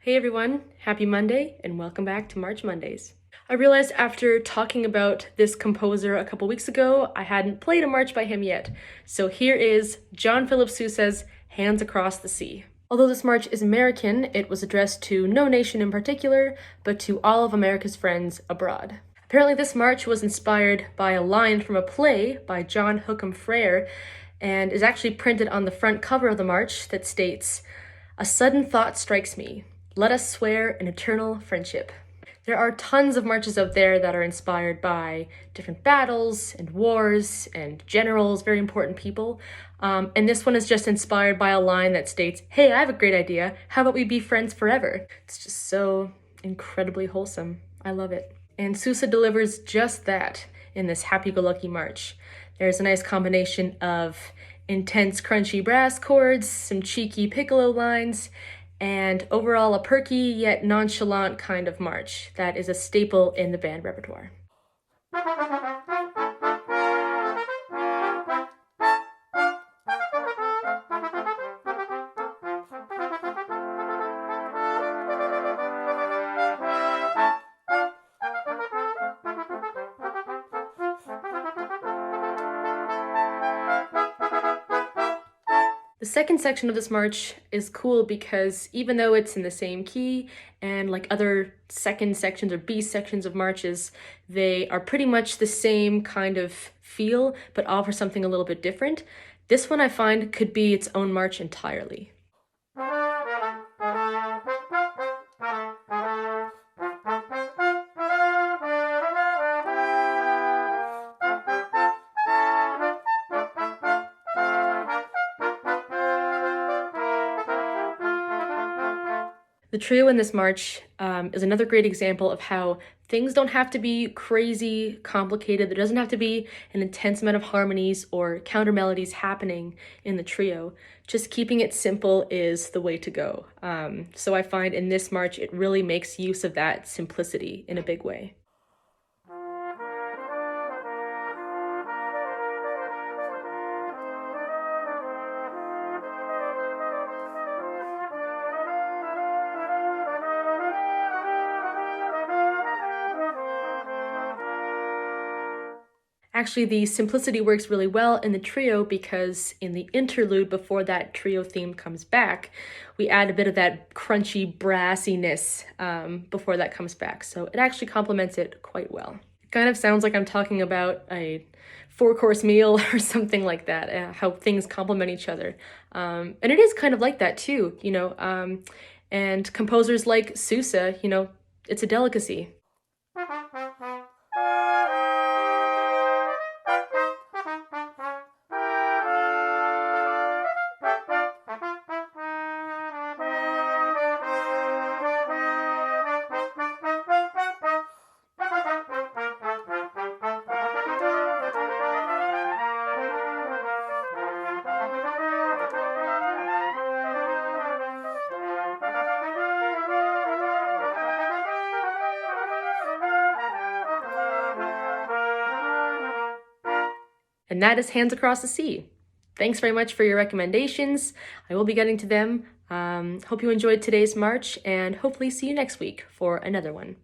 Hey everyone, happy Monday and welcome back to March Mondays. I realized after talking about this composer a couple weeks ago, I hadn't played a march by him yet. So here is John Philip Sousa's Hands Across the Sea. Although this march is American, it was addressed to no nation in particular, but to all of America's friends abroad. Apparently this march was inspired by a line from a play by John Hookham Frere and is actually printed on the front cover of the march that states, "A sudden thought strikes me. Let us swear an eternal friendship." There are tons of marches out there that are inspired by different battles and wars and generals, very important people. And this one is just inspired by a line that states, "Hey, I have a great idea. How about we be friends forever?" It's just so incredibly wholesome. I love it. And Sousa delivers just that in this happy-go-lucky march. There's a nice combination of intense, crunchy brass chords, some cheeky piccolo lines, and overall a perky yet nonchalant kind of march that is a staple in the band repertoire. The second section of this march is cool because even though it's in the same key and like other second sections or B sections of marches, they are pretty much the same kind of feel but offer something a little bit different. This one I find could be its own march entirely. The trio in this march is another great example of how things don't have to be crazy complicated. There doesn't have to be an intense amount of harmonies or counter melodies happening in the trio. Just keeping it simple is the way to go. So I find in this march, it really makes use of that simplicity in a big way. Actually, the simplicity works really well in the trio because in the interlude before that trio theme comes back, we add a bit of that crunchy brassiness before that comes back. So it actually complements it quite well. It kind of sounds like I'm talking about a four-course meal or something like that, how things complement each other. And it is kind of like that too, and composers like Sousa, it's a delicacy. And that is Hands Across the Sea. Thanks very much for your recommendations. I will be getting to them. Hope you enjoyed today's march and hopefully see you next week for another one.